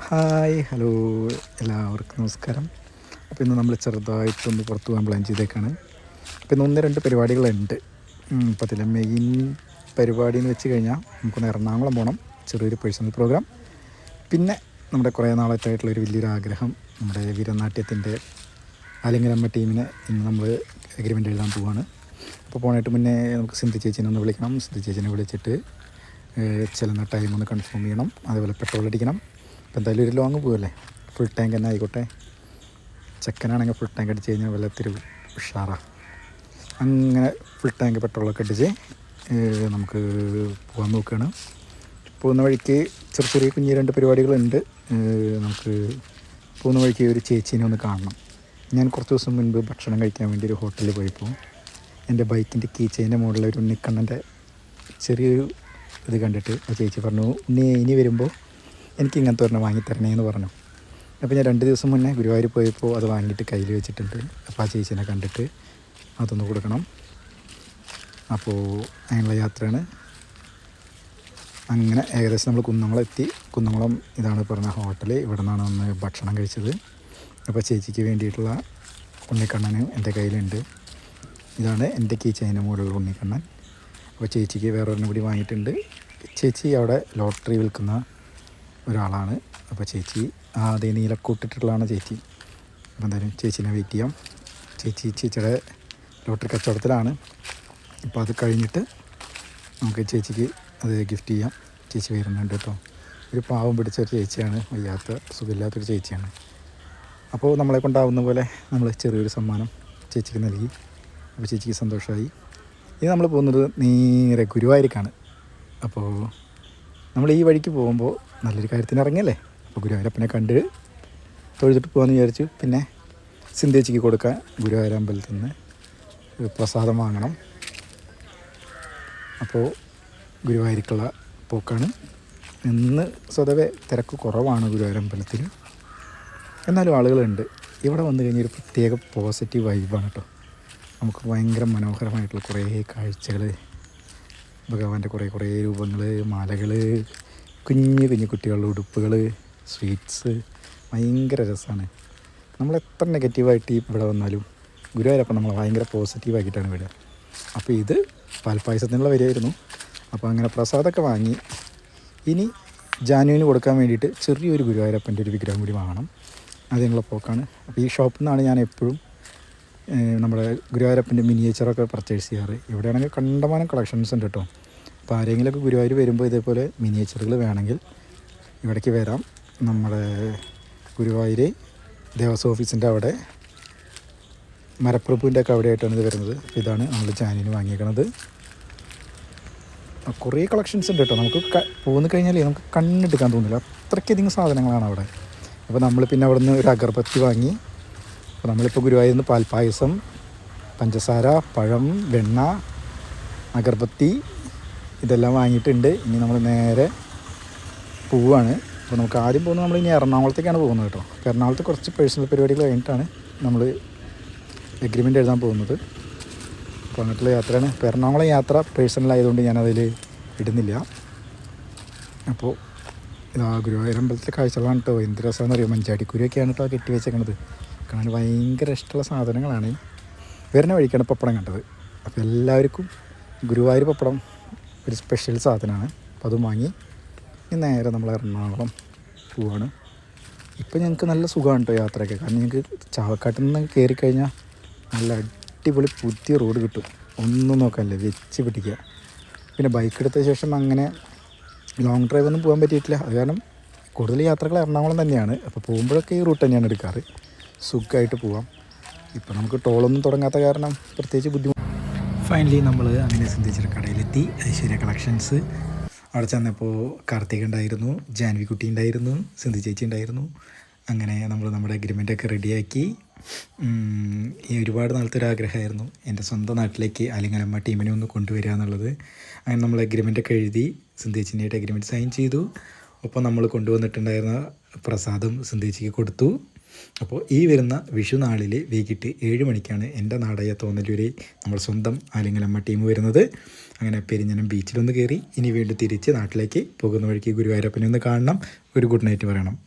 Hi hello എല്ലാവർക്കും നമസ്കാരം. അപ്പോൾ ഇന്ന് നമ്മൾ ചെറുതായിട്ടൊന്ന് പുറത്ത് പോകാൻ പ്ലാൻ ചെയ്തേക്കാണ്. അപ്പോൾ ഇന്ന് 1-2 പരിപാടികളുണ്ട്. അപ്പോൾ അതിലെ മെയിൻ പരിപാടി എന്ന് വെച്ച് കഴിഞ്ഞാൽ നമുക്കൊന്ന് എറണാകുളം പോകണം, ചെറിയൊരു പേഴ്സണൽ പ്രോഗ്രാം. പിന്നെ നമ്മുടെ കുറേ നാളായിട്ടുള്ളൊരു വലിയൊരു ആഗ്രഹം, നമ്മുടെ വീരനാട്യത്തിൻ്റെ ആലിംഗനമ്മ ടീമിനെ ഇന്ന് നമ്മൾ എഗ്രിമെൻ്റ് എഴുതാൻ പോവുകയാണ്. അപ്പോൾ പോകാനായിട്ട് മുന്നേ നമുക്ക് സിന്ധു ചേച്ചീനെ ഒന്ന് വിളിക്കണം. സിന്ധു ചേച്ചീനെ വിളിച്ചിട്ട് ചെല്ലുന്ന ടൈം ഒന്ന് കൺഫേം ചെയ്യണം. അതേപോലെ പെട്രോൾ അടിക്കണം. അപ്പോൾ എന്തായാലും ഒരു ലോങ് പോകല്ലേ, ഫുൾ ടാങ്ക് തന്നെ ആയിക്കോട്ടെ. ചെക്കനാണെങ്കിൽ ഫുൾ ടാങ്ക് അടിച്ച് കഴിഞ്ഞാൽ വല്ലത്തിരി ഉഷാറാണ്. അങ്ങനെ ഫുൾ ടാങ്ക് പെട്രോളൊക്കെ അടിച്ച് നമുക്ക് പോകാൻ നോക്കുകയാണ്. പോകുന്ന വഴിക്ക് ചെറിയ ചെറിയ കുഞ്ഞ് 2 പരിപാടികളുണ്ട്. നമുക്ക് പോകുന്ന വഴിക്ക് ഒരു ചേച്ചീനെ ഒന്ന് കാണണം. ഞാൻ കുറച്ച് ദിവസം മുൻപ് ഭക്ഷണം കഴിക്കാൻ വേണ്ടി ഒരു ഹോട്ടലിൽ പോയപ്പോൾ എൻ്റെ ബൈക്കിൻ്റെ കീ ചെയിൻ്റെ മുകളിൽ ഒരു ഉണ്ണിക്കണ്ണൻ്റെ ചെറിയൊരു ഇത് കണ്ടിട്ട് ആ ചേച്ചി പറഞ്ഞു, ഇനി വരുമ്പോൾ എനിക്ക് ഇങ്ങനത്തെ ഒരെണ്ണം വാങ്ങിത്തരണേ എന്ന് പറഞ്ഞു. അപ്പോൾ ഞാൻ 2 ദിവസം മുന്നേ ഗുരുവായൂർ പോയപ്പോൾ അത് വാങ്ങിയിട്ട് കയ്യിൽ വെച്ചിട്ടുണ്ട്. അപ്പോൾ ആ ചേച്ചീനെ കണ്ടിട്ട് അതൊന്ന് കൊടുക്കണം. അപ്പോൾ അതിനുള്ള യാത്രയാണ്. അങ്ങനെ ഏകദേശം നമ്മൾ കുന്നംകുളം എത്തി. കുന്നംകുളം ഇതാണ് പറഞ്ഞ ഹോട്ടൽ, ഇവിടെ നിന്നാണ് ഒന്ന് ഭക്ഷണം കഴിച്ചത്. അപ്പോൾ ചേച്ചിക്ക് വേണ്ടിയിട്ടുള്ള ഉണ്ണിക്കണ്ണന് എൻ്റെ കയ്യിലുണ്ട്. ഇതാണ് എൻ്റെ കീ ചെയിൻ്റെ മുകളിലുള്ള ഉണ്ണിക്കണ്ണൻ. അപ്പോൾ ചേച്ചിക്ക് വേറെ ഒരെണ്ണം കൂടി വാങ്ങിയിട്ടുണ്ട്. ചേച്ചി അവിടെ ലോട്ടറി വിൽക്കുന്ന ഒരാളാണ്. അപ്പോൾ ചേച്ചി അതേ നീലക്കൂട്ടിട്ടുള്ളതാണ് ചേച്ചി. അപ്പോൾ എന്തായാലും ചേച്ചീനെ വെയിറ്റ് ചെയ്യാം. ചേച്ചിയുടെ ലോട്ടറി കച്ചവടത്തിലാണ്. അപ്പോൾ അത് കഴിഞ്ഞിട്ട് നമുക്ക് ചേച്ചിക്ക് അത് ഗിഫ്റ്റ് ചെയ്യാം. ചേച്ചി വരുന്നുണ്ട് കേട്ടോ. ഒരു പാവം പിടിച്ച ഒരു ചേച്ചിയാണ്, വയ്യാത്ത സുഖമില്ലാത്തൊരു ചേച്ചിയാണ്. അപ്പോൾ നമ്മളെ കൊണ്ടാവുന്ന പോലെ നമ്മൾ ചെറിയൊരു സമ്മാനം ചേച്ചിക്ക് നൽകി. അപ്പോൾ ചേച്ചിക്ക് സന്തോഷമായി. ഇനി നമ്മൾ പോകുന്നത് നേരെ ഗുരുവായൂർക്കാണ്. അപ്പോൾ നമ്മൾ ഈ വഴിക്ക് പോകുമ്പോൾ നല്ലൊരു കാര്യത്തിന് ഇറങ്ങിയല്ലേ. അപ്പോൾ ഗുരുവായൂരപ്പനെ കണ്ട് തൊഴുതിട്ട് പോകാമെന്ന് വിചാരിച്ചു. പിന്നെ സിന്ധേച്ചിക്ക് കൊടുക്കാൻ ഗുരുവായൂർ അമ്പലത്തിൽ നിന്ന് പ്രസാദം വാങ്ങണം. അപ്പോൾ ഗുരുവായൂർക്കുള്ള പോക്കാണ്. ഇന്ന് സ്വതവേ തിരക്ക് കുറവാണ് ഗുരുവായൂർ അമ്പലത്തിൽ, എന്നാലും ആളുകളുണ്ട്. ഇവിടെ വന്നു കഴിഞ്ഞാൽ ഒരു പ്രത്യേക പോസിറ്റീവ് വൈബാണ് കേട്ടോ. നമുക്ക് ഭയങ്കര മനോഹരമായിട്ടുള്ള കുറേ കാഴ്ചകൾ, ഭഗവാന്റെ കുറേ രൂപങ്ങൾ, മാലകൾ, കുഞ്ഞു കുട്ടികളുടെ ഉടുപ്പുകൾ, സ്വീറ്റ്സ്, ഭയങ്കര രസമാണ്. നമ്മൾ എത്ര നെഗറ്റീവായിട്ട് ഇവിടെ വന്നാലും ഗുരുവായൂരപ്പം നമ്മൾ ഭയങ്കര പോസിറ്റീവാക്കിയിട്ടാണ് വരിക. അപ്പോൾ ഇത് പാൽപ്പായസത്തിനുള്ള വരികയായിരുന്നു. അപ്പോൾ അങ്ങനെ പ്രസാദമൊക്കെ വാങ്ങി. ഇനി ജാനുവിന് കൊടുക്കാൻ വേണ്ടിയിട്ട് ചെറിയൊരു ഗുരുവായൂരപ്പൻ്റെ ഒരു വിഗ്രഹം കൂടി വാങ്ങണം. അതിനുള്ള പോക്കാണ്. അപ്പോൾ ഈ ഷോപ്പിൽ നിന്നാണ് ഞാൻ എപ്പോഴും നമ്മുടെ ഗുരുവായൂരപ്പൻ്റെ മിനിയേച്ചറൊക്കെ പർച്ചേസ് ചെയ്യാറ്. ഇവിടെയാണെങ്കിൽ കണ്ടമാനം കളക്ഷൻസ് ഉണ്ട് കേട്ടോ. അപ്പോൾ ആരെങ്കിലുമൊക്കെ ഗുരുവായൂർ വരുമ്പോൾ ഇതേപോലെ മിനിയേച്ചറുകൾ വേണമെങ്കിൽ ഇവിടേക്ക് വരാം. നമ്മുടെ ഗുരുവായൂർ ദേവസ്വം ഓഫീസിൻ്റെ അവിടെ മരപ്രഭുവിൻ്റെ ഒക്കെ അവിടെയായിട്ടാണ് ഇത് വരുന്നത്. ഇതാണ് നമ്മൾ ജാനുവിന് വാങ്ങിയേക്കണത്. കുറേ കളക്ഷൻസ് ഉണ്ട് കേട്ടോ. നമുക്ക് പോന്നു കഴിഞ്ഞാൽ നമുക്ക് കണ്ണെടുക്കാൻ തോന്നില്ല, അത്രയ്ക്കധികം സാധനങ്ങളാണ് അവിടെ. അപ്പോൾ നമ്മൾ പിന്നെ അവിടെ നിന്ന് ഒരു അഗർബത്തി വാങ്ങി. അപ്പോൾ നമ്മളിപ്പോൾ ഗുരുവായൂരിൽ നിന്ന് പാൽപ്പായസം, പഞ്ചസാര, പഴം, വെണ്ണ, അഗർബത്തി ഇതെല്ലാം വാങ്ങിയിട്ടുണ്ട്. ഇനി നമ്മൾ നേരെ പോവുകയാണ്. അപ്പോൾ നമുക്ക് ആദ്യം പോകുന്നത് നമ്മൾ ഇനി എറണാകുളത്തേക്കാണ് പോകുന്നത് കേട്ടോ. അപ്പോൾ എറണാകുളത്ത് കുറച്ച് പേഴ്സണൽ പരിപാടികൾ കഴിഞ്ഞിട്ടാണ് നമ്മൾ എഗ്രിമെൻ്റ് എഴുതാൻ പോകുന്നത്. അപ്പോൾ അങ്ങോട്ടുള്ള യാത്രയാണ്. ഇപ്പോൾ എറണാകുളം യാത്ര പേഴ്സണൽ ആയതുകൊണ്ട് ഞാനതിൽ ഇടുന്നില്ല. അപ്പോൾ ഇതാ ഗുരുവായൂർ അമ്പലത്തിലെ കാഴ്ചകളാണ് കേട്ടോ. എന്ത് രസമാണെന്ന് അറിയാം. മഞ്ചാടിക്കുരിയൊക്കെയാണ് കേട്ടോ കെട്ടി വെച്ചേക്കണത്. കാണാൻ ഭയങ്കര ഇഷ്ടമുള്ള സാധനങ്ങളാണ്. വരുന്ന വഴിക്കാണ് പപ്പടം കണ്ടത്. അപ്പോൾ എല്ലാവർക്കും ഗുരുവായൂർ പപ്പടം ഒരു സ്പെഷ്യൽ സാധനമാണ്. അപ്പോൾ അതും വാങ്ങി ഇനി നേരെ നമ്മൾ എറണാകുളം പോവാണ്. ഇപ്പോൾ ഞങ്ങൾക്ക് നല്ല സുഖമാണ് കേട്ടോ യാത്രയൊക്കെ. കാരണം ഞങ്ങൾക്ക് ചാവക്കാട്ടിൽ നിന്ന് കയറിക്കഴിഞ്ഞാൽ നല്ല അടിപൊളി പുതിയ റോഡ് കിട്ടും. ഒന്നും നോക്കാനില്ല, വെച്ച് പിടിക്കുക. പിന്നെ ബൈക്ക് എടുത്ത ശേഷം അങ്ങനെ ലോങ് ഡ്രൈവ് ഒന്നും പോകാൻ പറ്റിയിട്ടില്ല. അത് കാരണം കൂടുതൽ യാത്രകൾ എറണാകുളം തന്നെയാണ്. അപ്പോൾ പോകുമ്പോഴൊക്കെ ഈ റൂട്ട് തന്നെയാണ് എടുക്കാറ്. സുഖമായിട്ട് പോവാം. ഇപ്പോൾ നമുക്ക് ടോളൊന്നും തുടങ്ങാത്ത കാരണം പ്രത്യേകിച്ച് ബുദ്ധിമുട്ട്. ഫൈനലി നമ്മൾ അങ്ങനെ സിന്ധേച്ചിയുടെ കടയിലെത്തി. ഐശ്വര്യ കളക്ഷൻസ്. അവിടെ ചെന്നപ്പോൾ കാർത്തിക് ഉണ്ടായിരുന്നു, ജാൻവി കുട്ടി ഉണ്ടായിരുന്നു, സിന്ധു ചേച്ചി ഉണ്ടായിരുന്നു. അങ്ങനെ നമ്മൾ നമ്മുടെ അഗ്രിമെൻ്റൊക്കെ റെഡിയാക്കി. ഈ ഒരുപാട് നാളത്തെ ഒരു ആഗ്രഹമായിരുന്നു എൻ്റെ സ്വന്തം നാട്ടിലേക്ക് ആലിംഗനമ്മ ടീമിനെ ഒന്ന് കൊണ്ടുവരിക എന്നുള്ളത്. അങ്ങനെ നമ്മൾ അഗ്രിമെൻ്റൊക്കെ എഴുതി സിന്ധേച്ചിനായിട്ട് അഗ്രിമെൻറ്റ് സൈൻ ചെയ്തു. ഒപ്പം നമ്മൾ കൊണ്ടുവന്നിട്ടുണ്ടായിരുന്ന പ്രസാദം സിന്ധേച്ചിക്ക് കൊടുത്തു. അപ്പോൾ ഈ വരുന്ന വിഷു നാളിൽ വൈകിട്ട് 7 മണിക്കാണ് എൻ്റെ നാടായ തോന്നലൂര് നമ്മൾ സ്വന്തം ആലിംഗനമ്മ ടീം വരുന്നത്. അങ്ങനെ പെരിഞ്ഞനം ബീച്ചിലൊന്ന് കയറി ഇനി വീണ്ടും തിരിച്ച് നാട്ടിലേക്ക് പോകുന്ന വഴിക്ക് ഗുരുവായൂരപ്പനെ ഒന്ന് കാണണം, ഒരു ഗുഡ് നൈറ്റ് പറയണം.